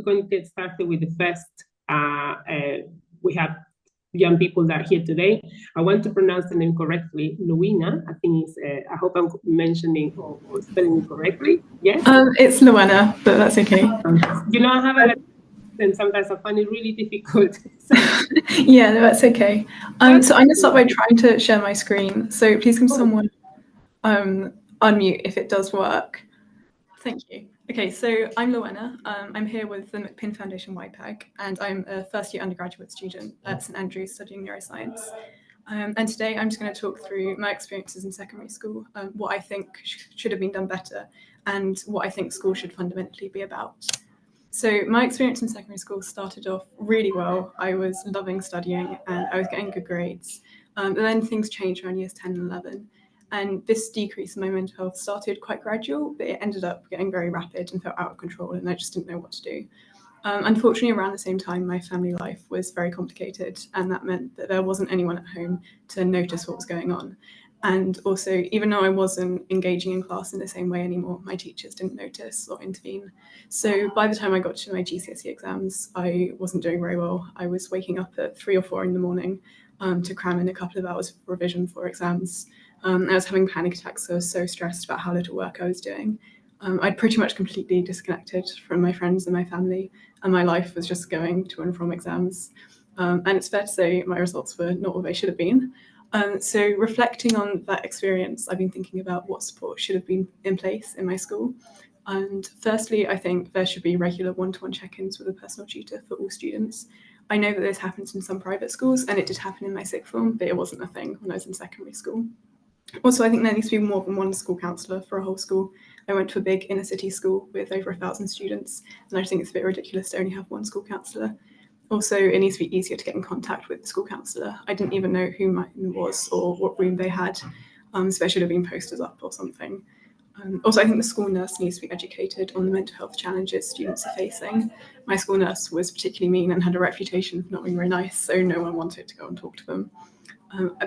going to get started with the first. We have young people that are here today. I want to pronounce the name correctly. Luina, I think it's, I hope I'm mentioning or spelling it correctly. Yes? It's Luena, but that's okay. You know, I have a and sometimes I find it really difficult. Yeah, no, that's okay. So I'm going to start by trying to share my screen. So please can someone unmute if it does work. Thank you. Okay, so I'm Luena. I'm here with the McPinn Foundation YPAG, and I'm a first-year undergraduate student at St Andrews studying neuroscience. And today I'm just going to talk through my experiences in secondary school, what I think should have been done better, and what I think school should fundamentally be about. So my experience in secondary school started off really well. I was loving studying and I was getting good grades. But then things changed around years 10 and 11. And this decrease in my mental health started quite gradual, but it ended up getting very rapid and felt out of control, and I just didn't know what to do. Unfortunately, around the same time, my family life was very complicated, and that meant that there wasn't anyone at home to notice what was going on. And also, even though I wasn't engaging in class in the same way anymore, my teachers didn't notice or intervene. So by the time I got to my GCSE exams, I wasn't doing very well. I was waking up at 3 or 4 in the morning to cram in a couple of hours of revision for exams. I was having panic attacks, so I was so stressed about how little work I was doing. I'd pretty much completely disconnected from my friends and my family, and my life was just going to and from exams. And it's fair to say my results were not what they should have been. So reflecting on that experience, I've been thinking about what support should have been in place in my school. And firstly, I think there should be regular one-to-one check-ins with a personal tutor for all students. I know that this happens in some private schools, and it did happen in my sixth form, but it wasn't a thing when I was in secondary school. Also, I think there needs to be more than one school counsellor for a whole school. I went to a big inner city school with over 1,000 students, and I think it's a bit ridiculous to only have one school counsellor. Also, it needs to be easier to get in contact with the school counsellor. I didn't even know who mine was or what room they had, so there should have been posters up or something. Also, I think the school nurse needs to be educated on the mental health challenges students are facing. My school nurse was particularly mean and had a reputation for not being very nice, so no one wanted to go and talk to them.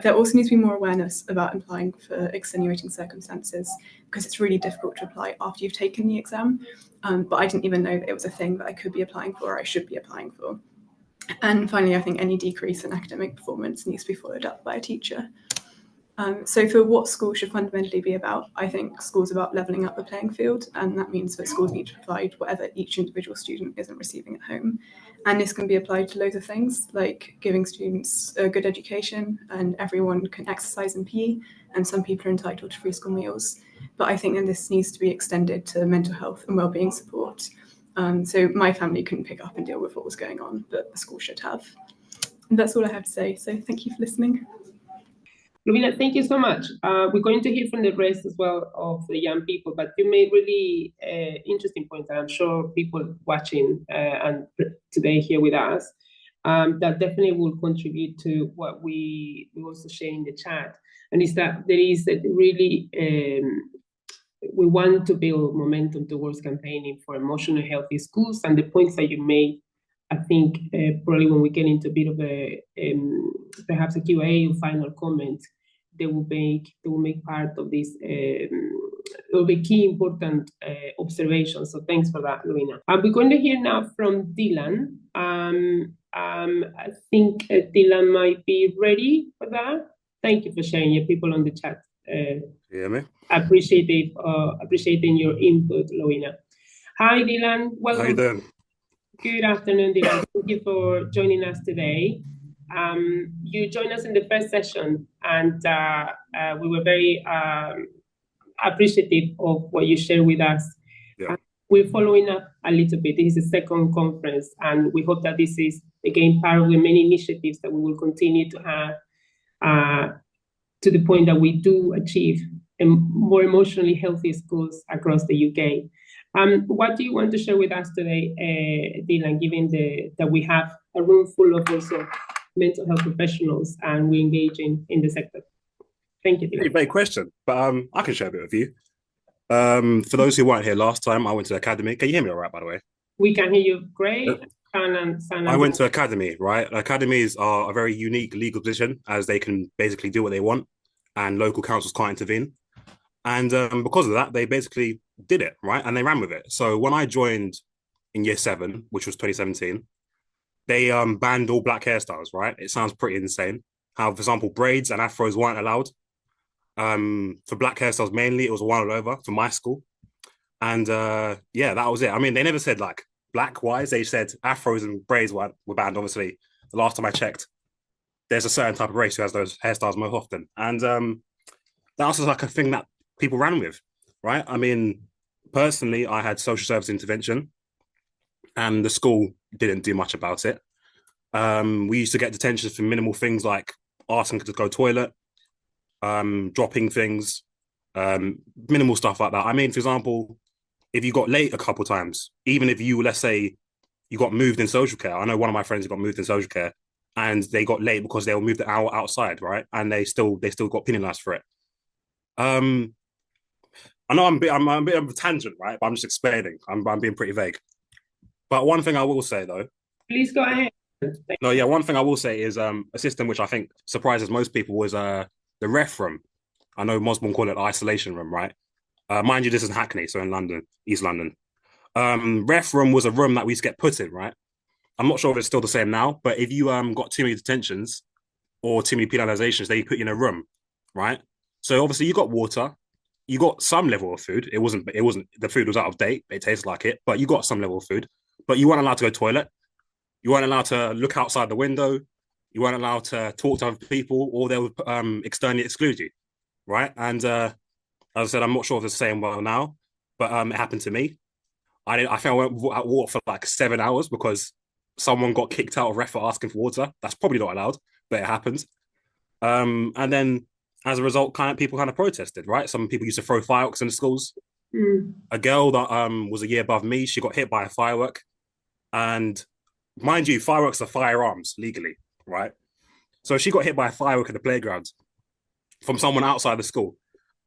There also needs to be more awareness about applying for extenuating circumstances, because it's really difficult to apply after you've taken the exam, but I didn't even know that it was a thing that I could be applying for or I should be applying for. And finally, I think any decrease in academic performance needs to be followed up by a teacher. So for what school should fundamentally be about, I think school's about levelling up the playing field, and that means that schools need to provide whatever each individual student isn't receiving at home. And this can be applied to loads of things, like giving students a good education, and everyone can exercise in PE, and some people are entitled to free school meals. But I think that this needs to be extended to mental health and wellbeing support. So my family couldn't pick up and deal with what was going on, but the school should have. And that's all I have to say, so thank you for listening. Lumina, thank you so much. We're going to hear from the rest as well of the young people, but you made really interesting points, and I'm sure people watching and today here with us that definitely will contribute to what we also share in the chat, and is that there is that really we want to build momentum towards campaigning for emotionally healthy schools, and the points that you made, I think probably when we get into a bit of a perhaps a Q&A or final comment, they will make part of this. It will be key important observations. So thanks for that, Luina. We're going to hear now from Dylan. I think Dylan might be ready for that. Thank you for sharing your people on the chat. Yeah, me. Appreciating your input, Luina. Hi, Dylan. Welcome. How you doing? Good afternoon, Dylan. Thank you for joining us today. You joined us in the first session, and we were very appreciative of what you shared with us. Yeah. We're following up a little bit. This is the second conference, and we hope that this is, again, part of the many initiatives that we will continue to have to the point that we do achieve more emotionally healthy schools across the UK. What do you want to share with us today, Dylan, given that we have a room full of also mental health professionals and we're engaging in the sector? Thank you, Dylan. Great question, but I can share a bit with you. For those who weren't here last time, I went to Academy. Can you hear me all right, by the way? We can hear you great. Yep. I went to Academy, right? Academies are a very unique legal position, as they can basically do what they want and local councils can't intervene. And because of that, they basically did it, right? And they ran with it. So when I joined in year 7, which was 2017, they banned all black hairstyles, right? It sounds pretty insane. How, for example, braids and afros weren't allowed. For black hairstyles mainly, it was one all over for my school. And yeah, that was it. I mean, they never said like black wise, they said afros and braids were banned. Obviously, the last time I checked, there's a certain type of race who has those hairstyles most often. And that was like a thing that people ran with, right? I mean, personally, I had social service intervention and the school didn't do much about it. We used to get detentions for minimal things like asking to go toilet, dropping things, minimal stuff like that. I mean, for example, if you got late a couple times, even if you, let's say, you got moved in social care. I know one of my friends got moved in social care, and they got late because they were moved an hour outside, right? And they still got penalized for it. I know I'm a bit of a tangent, right? But I'm just explaining. I'm being pretty vague. But one thing I will say though, please go ahead. No, yeah, one thing I will say is a system which I think surprises most people was the ref room. I know Mosborn call it the isolation room, right? Mind you, this is in Hackney, so in London, East London. Ref room was a room that we used to get put in, right? I'm not sure if it's still the same now, but if you got too many detentions or too many penalizations, they put you in a room, right? So obviously you got water, you got some level of food. It wasn't the food was out of date, it tasted like it, but you got some level of food. But you weren't allowed to go to the toilet. You weren't allowed to look outside the window. You weren't allowed to talk to other people, or they would externally exclude you, right? And as I said, I'm not sure if it's the same well now, but it happened to me. I think I went out water for like 7 hours because someone got kicked out of ref for asking for water. That's probably not allowed, but it happened. And then as a result, people kind of protested, right? Some people used to throw fireworks in the schools. A girl that was a year above me, she got hit by a firework. And mind you, fireworks are firearms legally, right? So she got hit by a firework in the playground from someone outside the school.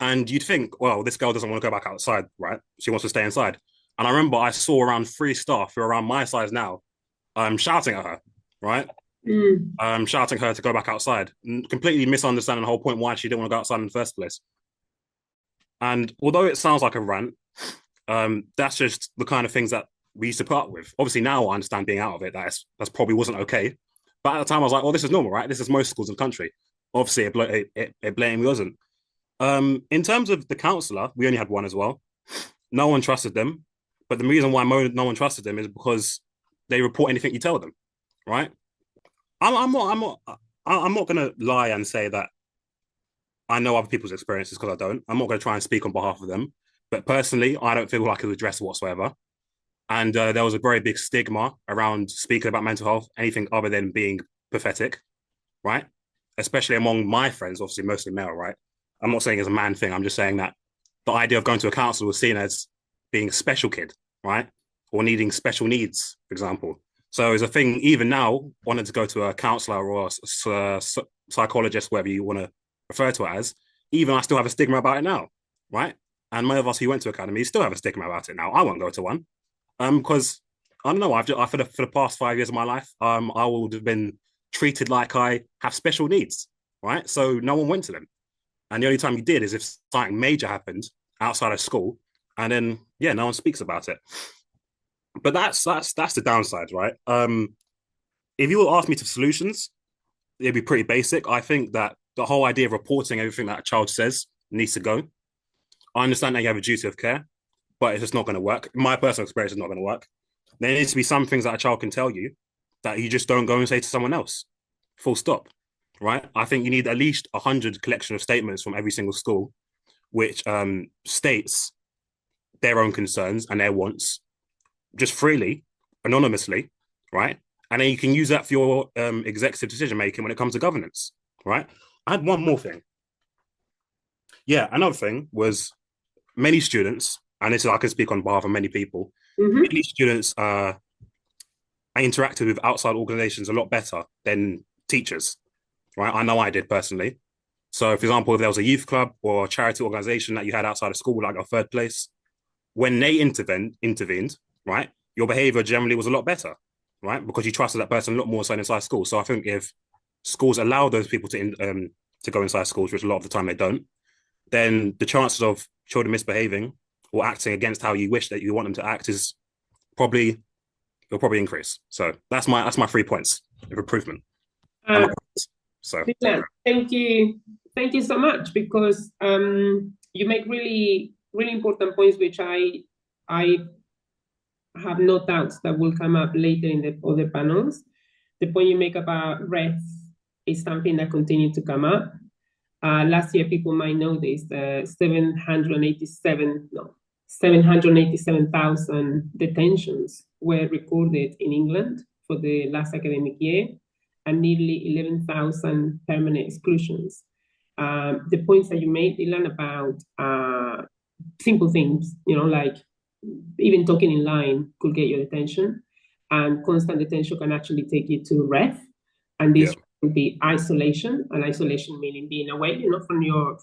And you'd think, well, this girl doesn't want to go back outside, right? She wants to stay inside. And I remember I saw around 3 staff who are around my size now, shouting at her, right? Shouting at her to go back outside, completely misunderstanding the whole point why she didn't want to go outside in the first place. And although it sounds like a rant, that's just the kind of things that we used to put up with. Obviously, now I understand being out of it, that's probably wasn't okay. But at the time, I was like, oh, this is normal, right? This is most schools in the country. Obviously, it blatantly wasn't. In terms of the counsellor, we only had one as well. No one trusted them. But the reason why no one trusted them is because they report anything you tell them, right? I'm not going to lie and say that I know other people's experiences because I don't. I'm not going to try and speak on behalf of them. But personally, I don't feel like it was addressed whatsoever. And there was a very big stigma around speaking about mental health, anything other than being pathetic, right? Especially among my friends, obviously mostly male, right? I'm not saying it's a man thing. I'm just saying that the idea of going to a counsellor was seen as being a special kid, right? Or needing special needs, for example. So it's a thing, even now, wanting to go to a counsellor or a psychologist, whatever you want to refer to it as, even I still have a stigma about it now, right? And many of us who went to academy still have a stigma about it now. I won't go to one. Because I don't know, for the past 5 years of my life, I would have been treated like I have special needs, right? So no one went to them. And the only time you did is if something major happened outside of school, and then, yeah, no one speaks about it. But that's the downside, right? If you will ask me to solutions, it'd be pretty basic. I think that the whole idea of reporting everything that a child says needs to go. I understand that you have a duty of care, but it's just not going to work. My personal experience is not going to work. There needs to be some things that a child can tell you that you just don't go and say to someone else. Full stop, right? I think you need at least 100 collection of statements from every single school, which states their own concerns and their wants, just freely, anonymously, right? And then you can use that for your executive decision making when it comes to governance, right? I had one more thing. Yeah, another thing was many students, and this is, I can speak on behalf of many people, many students are interacted with outside organizations a lot better than teachers, right? I know I did personally. So, for example, if there was a youth club or a charity organization that you had outside of school, like a third place, when they intervened, right, your behavior generally was a lot better, right? Because you trusted that person a lot more so inside school. So I think if schools allow those people to go inside schools, which a lot of the time they don't, then the chances of children misbehaving or acting against how you wish that you want them to act is probably it'll probably increase. So that's my 3 points of improvement. Uh, So thank you so much, because you make really important points, which I have no doubts that will come up later in the other panels. The point you make about REF is something that continued to come up. Last year, people might know this, 787,000 detentions were recorded in England for the last academic year, and nearly 11,000 permanent exclusions. The points that you made, Dylan, about simple things, like even talking in line could get your attention, and constant detention can actually take you to REF, and this would be isolation, and isolation meaning being away, from your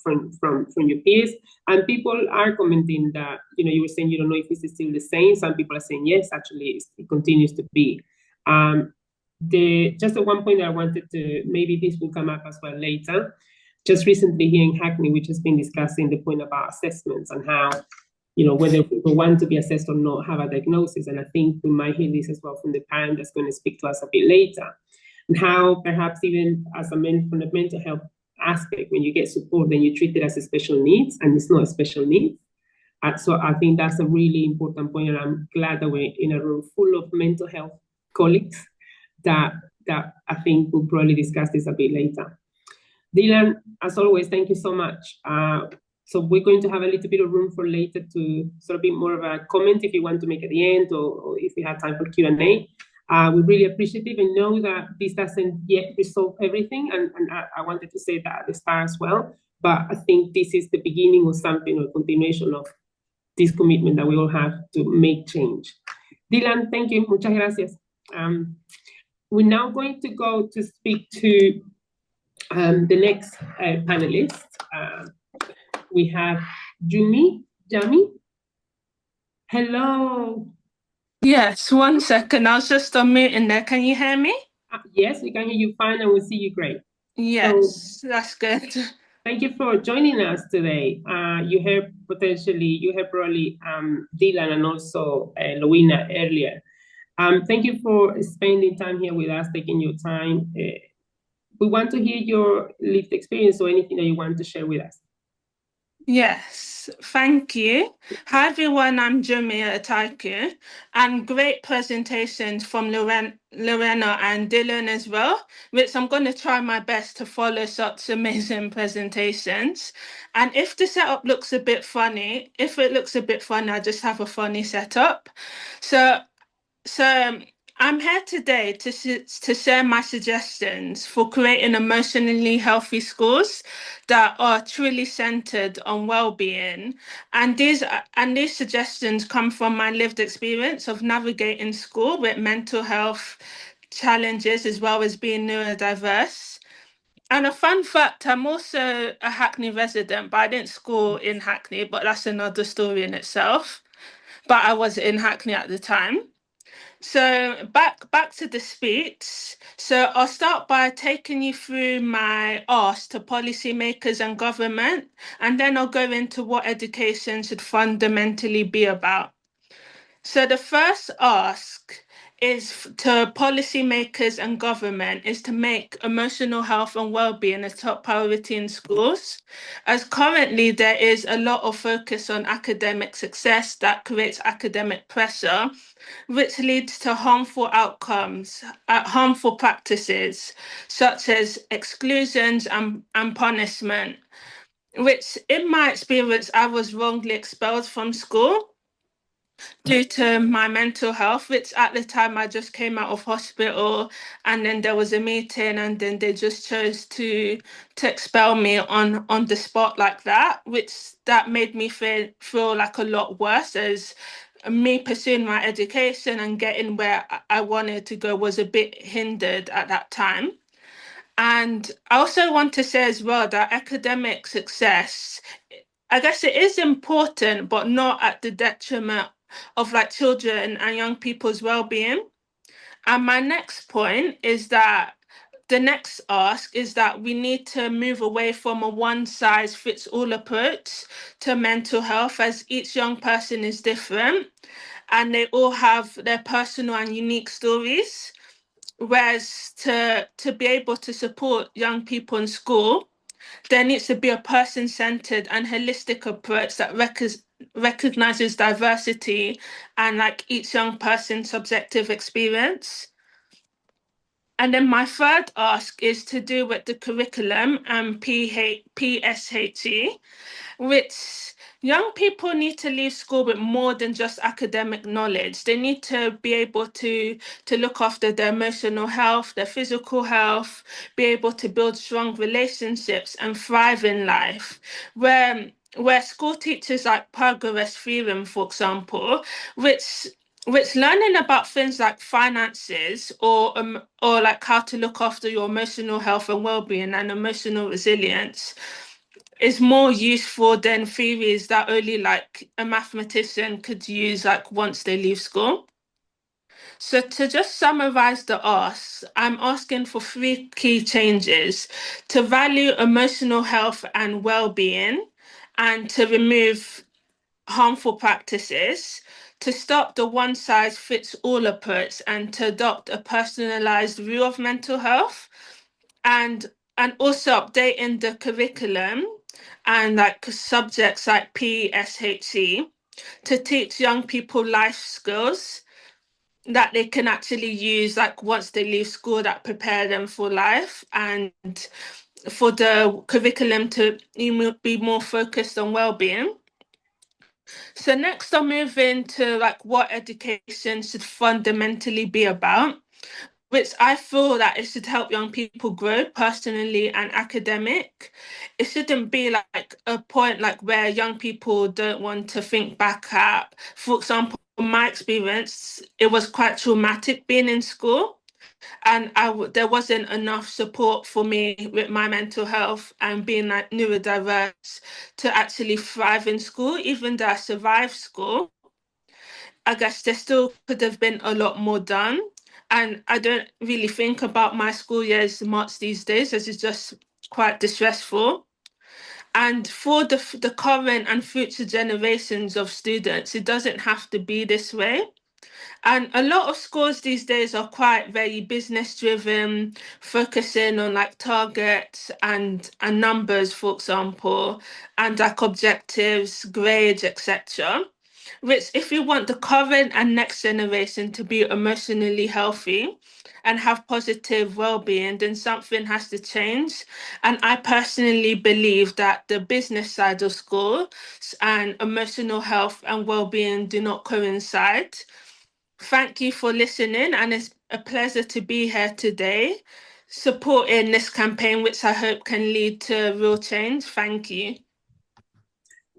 peers. And people are commenting that, you were saying you don't know if this is still the same. Some people are saying yes, actually it continues to be. Just the one point that I wanted to, maybe this will come up as well later. Just recently here in Hackney, which has been discussing the point about assessments and how, whether people want to be assessed or not, have a diagnosis. And I think we might hear this as well from the parent that's going to speak to us a bit later. And how perhaps even from the mental health aspect, when you get support, then you treat it as a special needs, and it's not a special need. So I think that's a really important point, and I'm glad that we're in a room full of mental health colleagues that I think we'll probably discuss this a bit later. Dylan, as always, thank you so much. So we're going to have a little bit of room for later to sort of be more of a comment if you want to make at the end, or if we have time for Q&A. We really appreciate it, and know that this doesn't yet resolve everything, and I wanted to say that at the start as well, but I think this is the beginning of something, or continuation of this commitment that we all have to make change. Dylan, thank you. Muchas gracias. We're now going to go to speak to the next panelist. We have Jami. Hello. Yes, 1 second. I was just unmuting there. Can you hear me? Yes, we can hear you fine, and we see you great. Yes, so, that's good. Thank you for joining us today. You heard probably Dylan and also Louina earlier. Thank you for spending time here with us, taking your time. We want to hear your lived experience, or anything that you want to share with us. Yes, thank you. Hi everyone, I'm Jamia Ataiku, and great presentations from Lorena and Dylan as well, which I'm going to try my best to follow such amazing presentations. And if the setup looks a bit funny, I just have a funny setup. So I'm here today to share my suggestions for creating emotionally healthy schools that are truly centered on well-being. And these suggestions come from my lived experience of navigating school with mental health challenges, as well as being neurodiverse. And a fun fact, I'm also a Hackney resident, but I didn't school in Hackney, but that's another story in itself. But I was in Hackney at the time. So back to the speech. So I'll start by taking you through my ask to policymakers and government, and then I'll go into what education should fundamentally be about. So the first ask is to policymakers and government is to make emotional health and well-being a top priority in schools, as currently there is a lot of focus on academic success that creates academic pressure, which leads to harmful outcomes, harmful practices, such as exclusions and punishment, which in my experience, I was wrongly expelled from school due to my mental health, which at the time I just came out of hospital, and then there was a meeting, and then they just chose to expel me on the spot like that, which that made me feel like a lot worse, as me pursuing my education and getting where I wanted to go was a bit hindered at that time. And I also want to say as well that academic success, I guess it is important, but not at the detriment of like children and young people's well-being. And my next point is that the next ask is that we need to move away from a one-size-fits-all approach to mental health, as each young person is different and they all have their personal and unique stories. Whereas to be able to support young people in school, there needs to be a person-centered and holistic approach that recognizes diversity and like each young person's subjective experience. And then my third ask is to do with the curriculum and PSHE, which young people need to leave school with more than just academic knowledge. They need to be able to look after their emotional health, their physical health, be able to build strong relationships and thrive in life. Where school teachers like Pythagoras theorem, for example, which learning about things like finances or like how to look after your emotional health and well-being and emotional resilience is more useful than theories that only like a mathematician could use like once they leave school. So to just summarize the asks, I'm asking for 3 key changes: to value emotional health and well-being, and to remove harmful practices, to stop the one-size-fits-all approach and to adopt a personalized view of mental health, and also updating the curriculum and like subjects like PSHE to teach young people life skills that they can actually use like once they leave school, that prepare them for life, and for the curriculum to be more focused on well-being. So next I'll move into like what education should fundamentally be about, which I feel that it should help young people grow personally and academic. It shouldn't be like a point like where young people don't want to think back at. For example, in my experience, it was quite traumatic being in school, and there wasn't enough support for me with my mental health and being like neurodiverse to actually thrive in school. Even though I survived school, I guess there still could have been a lot more done. And I don't really think about my school years much these days, as it's just quite distressful. And for the current and future generations of students, it doesn't have to be this way. And a lot of schools these days are quite very business driven, focusing on like targets and numbers, for example, and like objectives, grades, etc. Which, if you want the current and next generation to be emotionally healthy and have positive well-being, then something has to change. And I personally believe that the business side of school and emotional health and well-being do not coincide. Thank you for listening, and it's a pleasure to be here today, supporting this campaign, which I hope can lead to real change. Thank you.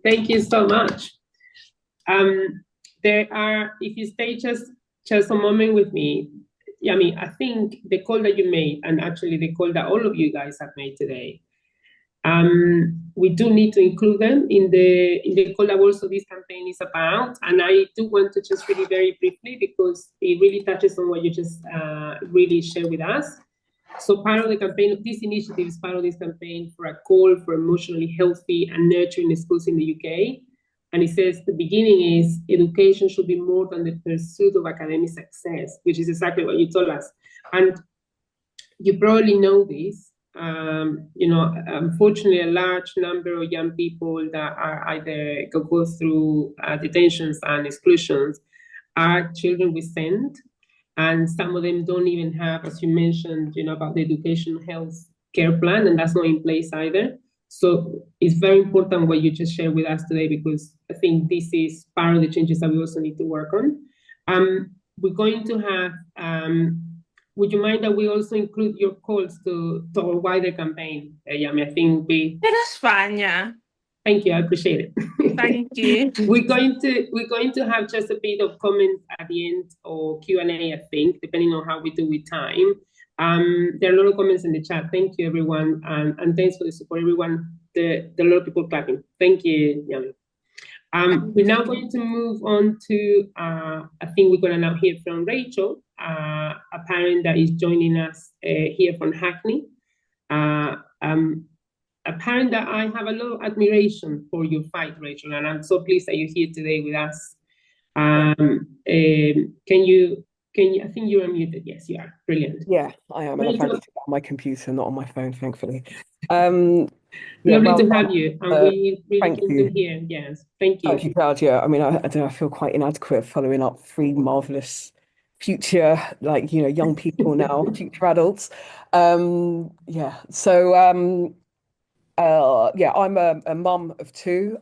Thank you so much. There are, if you stay just a moment with me, Yami, I think the call that you made, and actually the call that all of you guys have made today, we do need to include them in the call that also this campaign is about. And I do want to just really very briefly, because it really touches on what you just really shared with us. So part of the campaign, this initiative is part of this campaign for a call for emotionally healthy and nurturing schools in the UK. And it says the beginning is education should be more than the pursuit of academic success, which is exactly what you told us. And you probably know this. Unfortunately, a large number of young people that are either go through detentions and exclusions are children with SEND, and some of them don't even have, as you mentioned, about the education health care plan, and that's not in place either. So it's very important what you just shared with us today, because I think this is part of the changes that we also need to work on. We're going to have, would you mind that we also include your calls to our wider campaign, Yami? I think Yeah, that's fine, yeah. Thank you, I appreciate it. Thank you. We're going to have just a bit of comments at the end, or Q&A, I think, depending on how we do with time. There are a lot of comments in the chat. Thank you, everyone, and thanks for the support, everyone. There are a lot of people clapping. Thank you, Yami. We're now going to move on to, I think we're going to now hear from Rachel, a parent that is joining us here from Hackney. A parent that I have a lot of admiration for your fight, Rachel, and I'm so pleased that you're here today with us. I think you're unmuted. Yes, you are. Brilliant. Yeah, I am. And I've Rachel, had it on my computer, not on my phone, thankfully. lovely to have you. And we really thank keen you. to hear. Yes, thank you. Thank you, Claudia. I mean, I don't know, I feel quite inadequate following up three marvelous future, like, young people now, future adults. Yeah. So, yeah, I'm a mum of two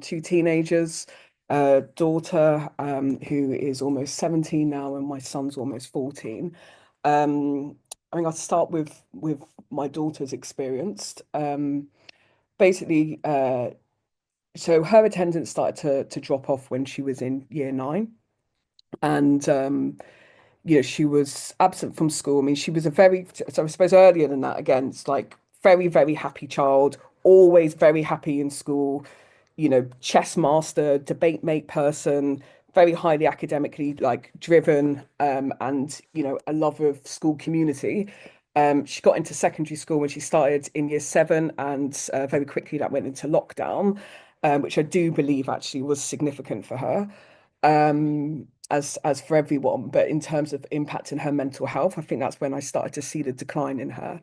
teenagers, a daughter who is almost 17 now, and my son's almost 14. I think I'll start with my daughter's experience. Basically, so her attendance started to drop off when she was in year 9, and she was absent from school. I mean, she was so I suppose earlier than that, again, it's like very, very happy child, always very happy in school, chess master, debate mate person, very highly academically driven, and a lover of school community. She got into secondary school when she started in year 7, and very quickly that went into lockdown, which I do believe actually was significant for her, as for everyone. But in terms of impacting her mental health, I think that's when I started to see the decline in her.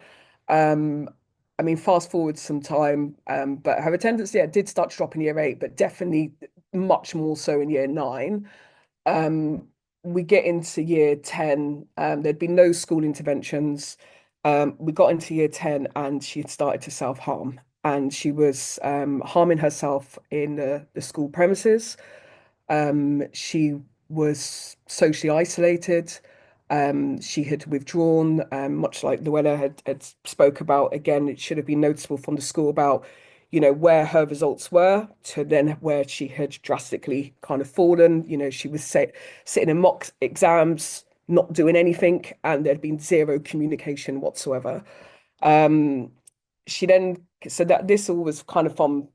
I mean, fast forward some time, but her attendance, yeah, did start to drop in year 8, but definitely much more so in year 9. We get into year 10, there'd been no school interventions. We got into year 10 and she had started to self-harm, and she was harming herself in the school premises. She was socially isolated. She had withdrawn, much like Luella had spoke about. Again, it should have been noticeable from the school about, where her results were to then where she had drastically kind of fallen. She was sitting in mock exams, not doing anything, and there'd been zero communication whatsoever. She then, so that this all was kind of from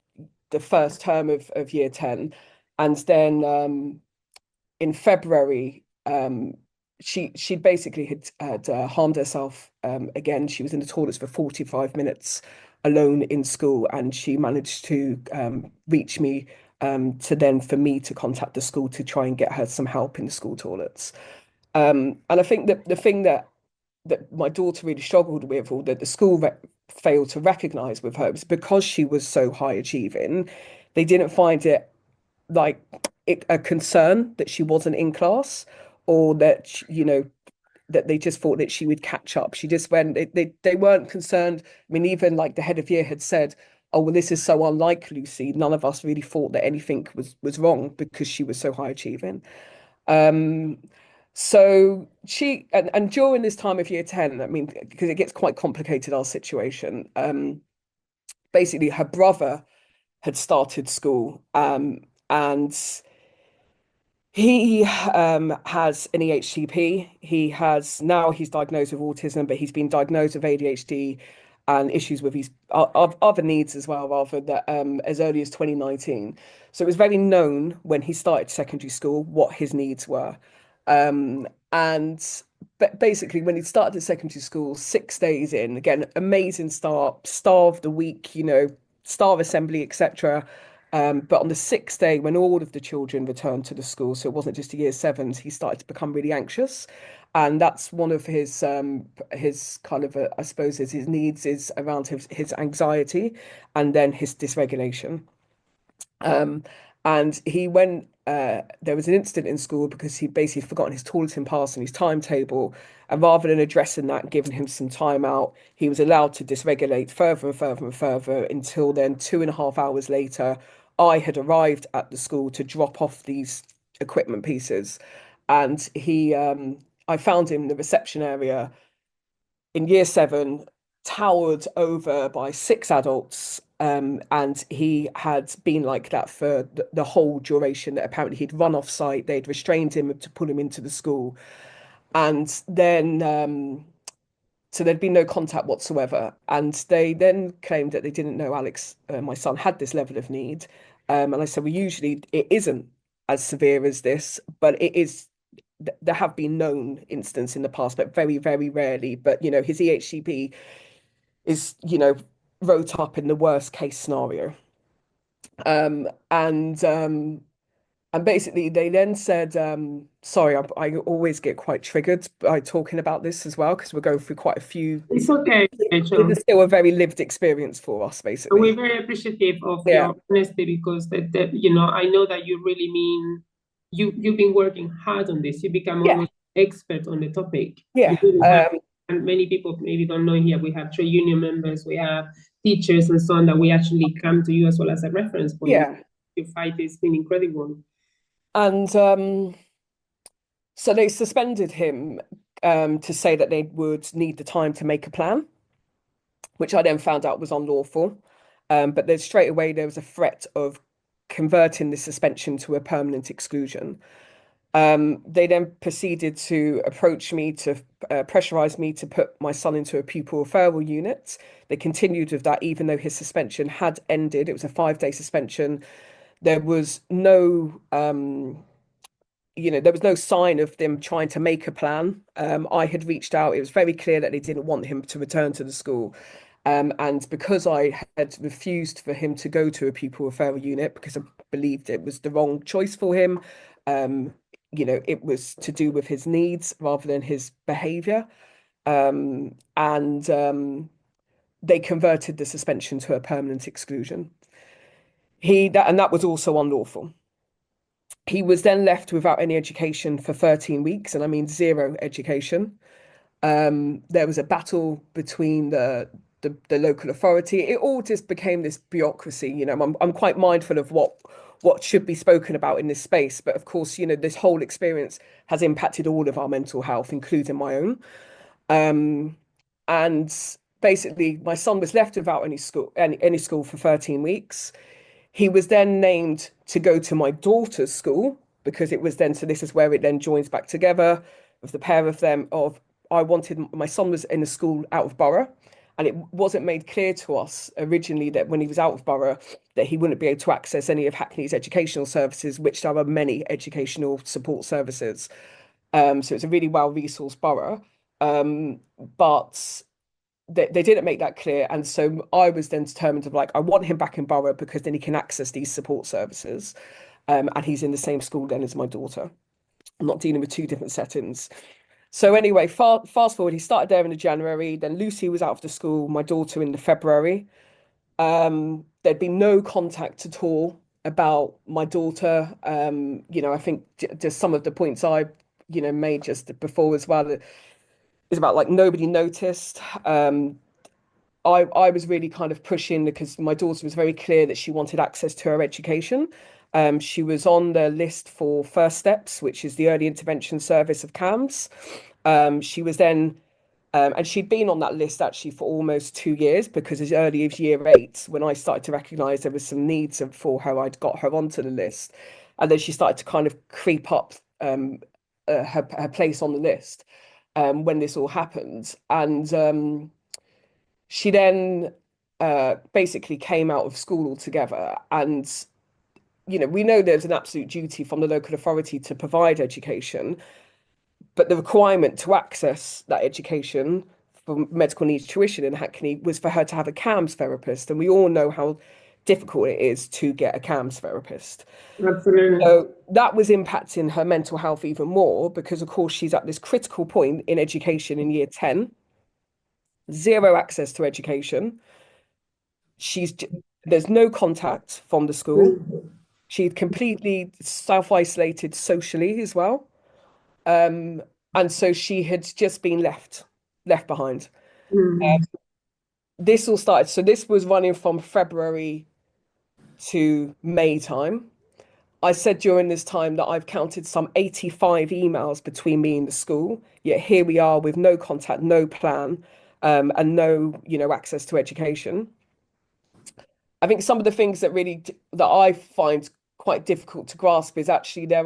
the first term of year 10. And then in February, she basically had harmed herself again. She was in the toilets for 45 minutes alone in school, and she managed to reach me for me to contact the school to try and get her some help in the school toilets. And I think that the thing that my daughter really struggled with, or that the school failed to recognize with her, was because she was so high achieving, they didn't find it like a concern that she wasn't in class, or that that they just thought that she would catch up. She just went, they weren't concerned. I mean, even like the head of year had said, oh, well, this is so unlike Lucy. None of us really thought that anything was wrong because she was so high achieving. So she, and during this time of year 10, I mean, because it gets quite complicated, our situation, basically her brother had started school, and he has an EHCP. He's diagnosed with autism, but he's been diagnosed with ADHD and issues with his other needs as well, rather, that as early as 2019. So it was very known when he started secondary school what his needs were. And basically, when he started at secondary school, 6 days in, again, amazing start, star of the week, star assembly, etc. But on the 6th day, when all of the children returned to the school, so it wasn't just a year 7s, he started to become really anxious. And that's one of his kind of, I suppose, his needs is around his anxiety and then his dysregulation. And he went, there was an incident in school because he'd basically forgotten his toilet and pass and his timetable. And rather than addressing that and giving him some time out, he was allowed to dysregulate further and further and further until then, 2.5 hours later, I had arrived at the school to drop off these equipment pieces. And I found him in the reception area in year 7, towered over by 6 adults. And he had been like that for the whole duration, that apparently he'd run off site. They'd restrained him to pull him into the school. And then, so there'd been no contact whatsoever. And they then claimed that they didn't know Alex, my son, had this level of need. And I said, well, usually it isn't as severe as this, but it is. There have been known instances in the past, but very, very rarely. But, you know, his EHCP is, you know, wrote up in the worst case scenario. Um, and um, and basically, they then said, sorry, I always get quite triggered by talking about this as well, because we're going through quite a few. It's okay, This Rachel. is still a very lived experience for us, We're basically. very appreciative of Yeah. your honesty, because you know, I know that you really mean you've been working hard on this. You become Yeah. almost expert on the topic. Yeah. You really have. And many people maybe don't know here. We have trade union members, we have teachers and so on that we actually come to you as well as a reference point. Yeah. Your fight has been incredible. And so they suspended him to say that they would need the time to make a plan, which I then found out was unlawful. But then straight away there was a threat of converting the suspension to a permanent exclusion. They then proceeded to approach me to pressurize me to put my son into a pupil referral unit. They continued with that even though his suspension had ended. It was a 5-day suspension. There was no there was no sign of them trying to make a plan. I had reached out. It was very clear that they didn't want him to return to the school. And because I had refused for him to go to a pupil referral unit because I believed it was the wrong choice for him, it was to do with his needs rather than his behavior. And they converted the suspension to a permanent exclusion. That was also unlawful. He was then left without any education for 13 weeks, and I mean 0 education. There was a battle between the local authority. It all just became this bureaucracy. You know, I'm quite mindful of what should be spoken about in this space, but of course, you know, this whole experience has impacted all of our mental health, including my own. And basically, my son was left without any school for 13 weeks. He was then named to go to my daughter's school because it was then, so this is where it then joins back together with the pair of them my son was in a school out of borough, and it wasn't made clear to us originally that when he was out of borough that he wouldn't be able to access any of Hackney's educational services, which there are many educational support services. So it's a really well-resourced borough. But they didn't make that clear, and so I was then determined of I want him back in borough because then he can access these support services, and he's in the same school then as my daughter. I'm not dealing with 2 different settings. So anyway, fast forward, he started there in the January, then Lucy was out of the school, my daughter in the February. There'd been no contact at all about my daughter. I think just some of the points I made just before as well is about nobody noticed. I was really kind of pushing because my daughter was very clear that she wanted access to her education. She was on the list for First Steps, which is the early intervention service of CAMHS. She was then, and she'd been on that list actually for almost 2 years, because as early as year 8, when I started to recognise there was some needs for her, I'd got her onto the list. And then she started to kind of creep up her place on the list when this all happened. And she then basically came out of school altogether. And we know there's an absolute duty from the local authority to provide education, but the requirement to access that education for medical needs tuition in Hackney was for her to have a CAMHS therapist. And we all know how difficult it is to get a CAMHS therapist. Absolutely. So that was impacting her mental health even more, because of course she's at this critical point in education in year 10, 0 access to education. There's no contact from the school. She'd completely self-isolated socially as well. And so she had just been left behind. This all started, so this was running from February to May time. I said during this time that I've counted some 85 emails between me and the school, yet here we are with no contact, no plan, and no, access to education. I think some of the things that I find quite difficult to grasp is actually there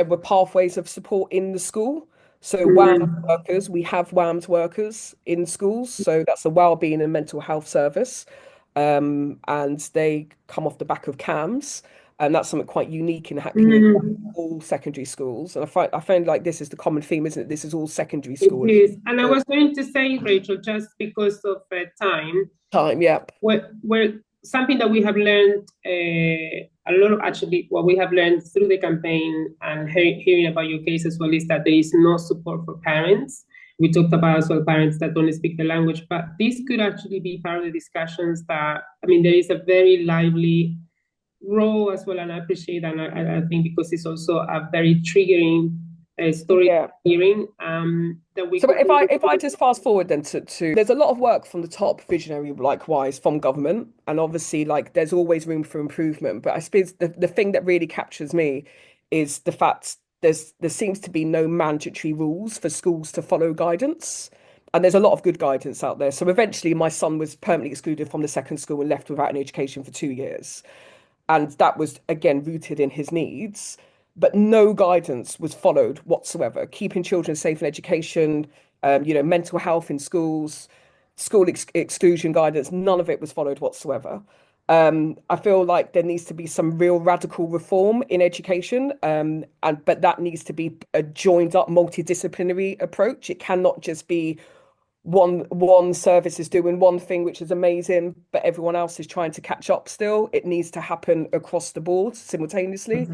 were pathways of support in the school. So WAMS workers, we have WAMS workers in schools. So that's a wellbeing and mental health service. and they come off the back of CAMS. And that's something quite unique in Hackney, all secondary schools. And I find like this is the common theme, isn't it? This is all secondary school. It is. And I was going to say, Rachel, just because of time, Yep. we're something that we have learned a lot of, actually, what we have learned through the campaign and hearing about your case as well, is that there is no support for parents. We talked about as well parents that don't speak the language, but this could actually be part of the discussions that, I mean, there is a very lively role as well, and I appreciate that. And I think because it's also a very triggering story hearing that we. So if I just fast forward then to there's a lot of work from the top, visionary likewise from government, and obviously like there's always room for improvement. But I suppose the thing that really captures me is the fact there seems to be no mandatory rules for schools to follow guidance. And there's a lot of good guidance out there. So eventually my son was permanently excluded from the second school and left without an education for 2 years. And that was, again, rooted in his needs. But no guidance was followed whatsoever. Keeping children safe in education, mental health in schools, school exclusion guidance, none of it was followed whatsoever. I feel like there needs to be some real radical reform in education, but that needs to be a joined up multidisciplinary approach. It cannot just be one service is doing one thing which is amazing, but everyone else is trying to catch up still. It needs to happen across the board simultaneously.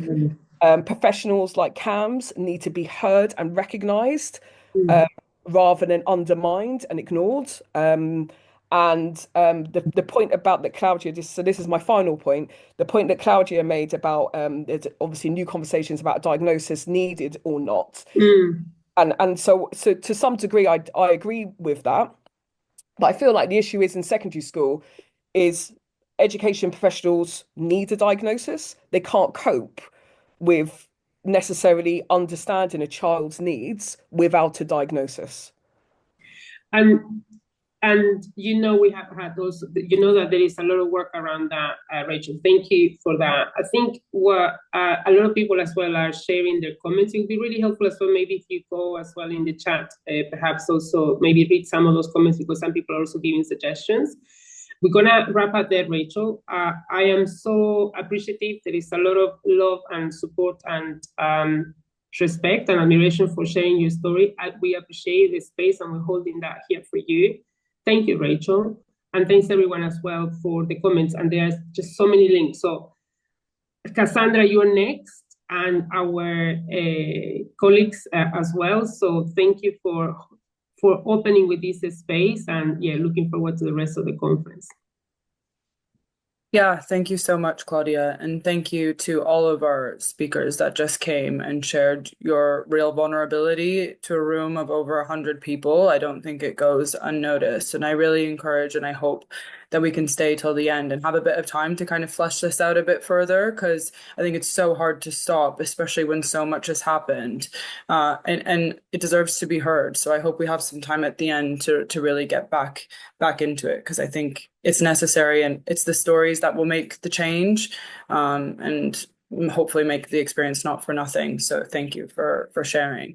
Professionals like CAMS need to be heard and recognised rather than undermined and ignored. The point about that Claudia, this is my final point, the point that Claudia made about there's obviously new conversations about diagnosis needed or not. And so to some degree, I agree with that. But I feel like the issue is in secondary school is education professionals need a diagnosis. They can't cope with necessarily understanding a child's needs without a diagnosis. And we have had those, that there is a lot of work around that, Rachel. Thank you for that. I think what a lot of people as well are sharing their comments. It would be really helpful as well, maybe if you go as well in the chat, perhaps also maybe read some of those comments, because some people are also giving suggestions. We're gonna wrap up there, Rachel. I am so appreciative. There is a lot of love and support and respect and admiration for sharing your story. We appreciate the space and we're holding that here for you. Thank you, Rachel. And thanks everyone as well for the comments. And there's just so many links. So Cassandra, you're next, and our colleagues as well. So thank you for opening with this space, and looking forward to the rest of the conference. Yeah, thank you so much, Claudia. And thank you to all of our speakers that just came and shared your real vulnerability to a room of over 100 people. I don't think it goes unnoticed. And I really encourage and I hope that we can stay till the end and have a bit of time to kind of flesh this out a bit further, because I think it's so hard to stop, especially when so much has happened. And it deserves to be heard. So I hope we have some time at the end to really get back into it, because I think it's necessary and it's the stories that will make the change, and hopefully make the experience not for nothing. So thank you for sharing.